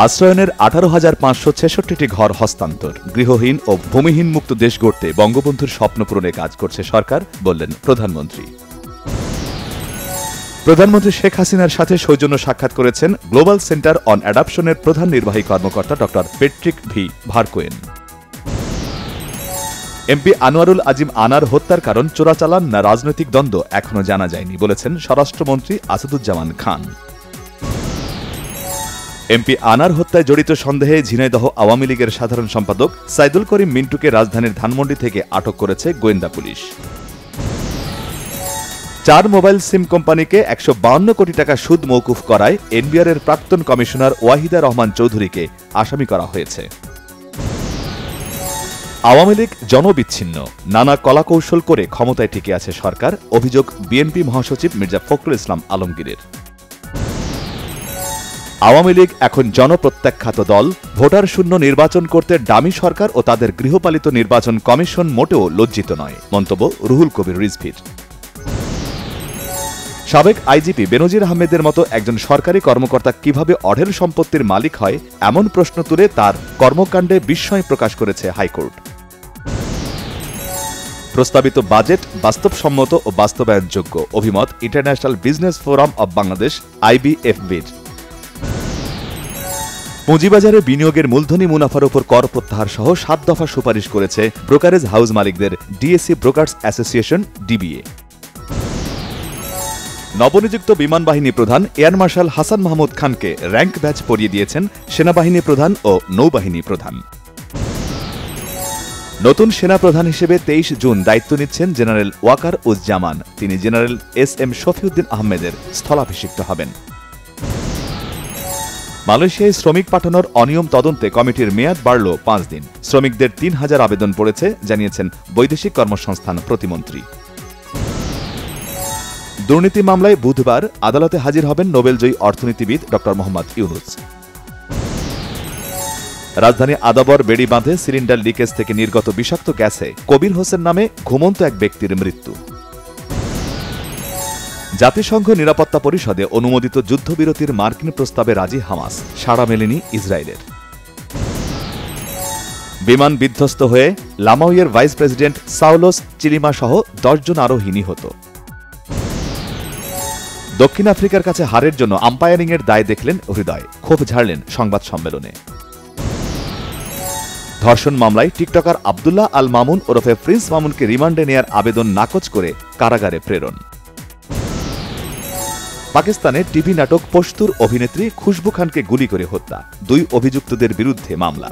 আশ্রয়নের 18,566টি ঘর হস্তান্তর। গৃহহীন ও ভূমিহীন মুক্ত দেশ গড়তে বঙ্গবন্ধুর স্বপ্ন পূরণে কাজ করছে সরকার, বললেন প্রধানমন্ত্রী। প্রধানমন্ত্রী শেখ হাসিনার সাথে সৌজন্য সাক্ষাৎ করেছেন গ্লোবাল সেন্টার অন অ্যাডাপশনের প্রধান নির্বাহী কর্মকর্তা ড Patrick V ভারকোয়েন। MP Anwarul Azim আনার হত্যার কারণ চোরাচালান না রাজনৈতিক দ্বন্দ্ব এখনো জানা যায়নি, বলেছেন স্বরাষ্ট্রমন্ত্রী আসাদুজ্জামান খান। এমপি আনার হত্যায় জড়িত সন্দেহে ঝিনাইদহ আওয়ামী লীগের সাধারণ সম্পাদক সাইদুল করিম মিন্টুকে রাজধানীর ধানমন্ডি থেকে আটক করেছে গোয়েন্দা পুলিশ। 4 মোবাইল সিম কোম্পানিকে 152 কোটি টাকা সুদ মওকুফ করায় এনবিআরের প্রাক্তন কমিশনার ওয়াহিদা রহমান চৌধুরীকে আসামি করা হয়েছে। আওয়ামী লীগ জনবিচ্ছিন্ন, নানা কলাকৌশল করে ক্ষমতায় টিকে আছে সরকার, অভিযোগ বিএনপি মহাসচিব মির্জা ফখরুল ইসলাম আলমগীরের। আওয়ামী লীগ এখন জনপ্রত্যাখ্যাত দল, ভোটার শূন্য নির্বাচন করতে ডামি সরকার ও তাদের গৃহপালিত নির্বাচন কমিশন মোটেও লজ্জিত নয়, মন্তব্য রুহুল কবির রিজভীর। সাবেক আইজিপি বেনজির আহমেদের মতো একজন সরকারি কর্মকর্তা কিভাবে অঢেল সম্পত্তির মালিক হয়, এমন প্রশ্ন তুলে তার কর্মকাণ্ডে বিস্ময় প্রকাশ করেছে হাইকোর্ট। প্রস্তাবিত বাজেট বাস্তবসম্মত ও বাস্তবায়নযোগ্য, অভিমত international business forum of Bangladesh IBFB-র। পুঁজিবাজারে বিনিয়োগের মূলধনী মুনাফার উপর কর প্রত্যাহার সহ 7 দফা সুপারিশ করেছে ব্রোকারেজ হাউস মালিকদের ডিএসসি ব্রোকার্স অ্যাসোসিয়েশন DBA। নবনিযুক্ত বিমান বাহিনী প্রধান এয়ার মার্শাল হাসান মাহমুদ খানকে র্যাঙ্ক ব্যাচ পরিয়ে দিয়েছেন সেনাবাহিনী প্রধান ও নৌবাহিনী প্রধান। নতুন সেনা প্রধান হিসেবে 23 জুন দায়িত্ব নিচ্ছেন জেনারেল ওয়াকার উজ্জামান। তিনি জেনারেল SM শফিউদ্দিন আহমেদের স্থলাভিষিক্ত হবেন। মালয়েশিয়ায় শ্রমিক পাঠানোর অনিয়ম তদন্তে কমিটির মেয়াদ বাড়ল 5 দিন। শ্রমিকদের 3000 আবেদন পড়েছে, জানিয়েছেন বৈদেশিক কর্মসংস্থান প্রতিমন্ত্রী। দুর্নীতি মামলায় বুধবার আদালতে হাজির হবেন নোবেলজয়ী অর্থনীতিবিদ ড মোহাম্মদ ইউনুস। রাজধানী আদাবর বেড়ি বাঁধে সিলিন্ডার লিকেজ থেকে নির্গত বিষাক্ত গ্যাসে কবির হোসেন নামে ঘুমন্ত এক ব্যক্তির মৃত্যু। জাতিসংঘ নিরাপত্তা পরিষদে অনুমোদিত যুদ্ধবিরতির মার্কিন প্রস্তাবে রাজি হামাস, সাড়া মেলেনি ইসরায়েলের। বিমান বিধ্বস্ত হয়ে লামাউইয়ের ভাইস প্রেসিডেন্ট সাউলোস চিলিমা সহ 10 জন আরোহী নিহত। দক্ষিণ আফ্রিকার কাছে হারের জন্য আম্পায়ারিংয়ের দায় দেখলেন হৃদয়, ক্ষোভ ঝাড়লেন সংবাদ সম্মেলনে। ধর্ষণ মামলায় টিকটকার আব্দুল্লাহ আল মামুন ওরফে প্রিন্স মামুনকে রিমান্ডে নেয়ার আবেদন নাকচ করে কারাগারে প্রেরণ। পাকিস্তানে টিভি নাটক পশতুর অভিনেত্রী খুশবু খানকে গুলি করে হত্যা, 2 অভিযুক্তদের বিরুদ্ধে মামলা।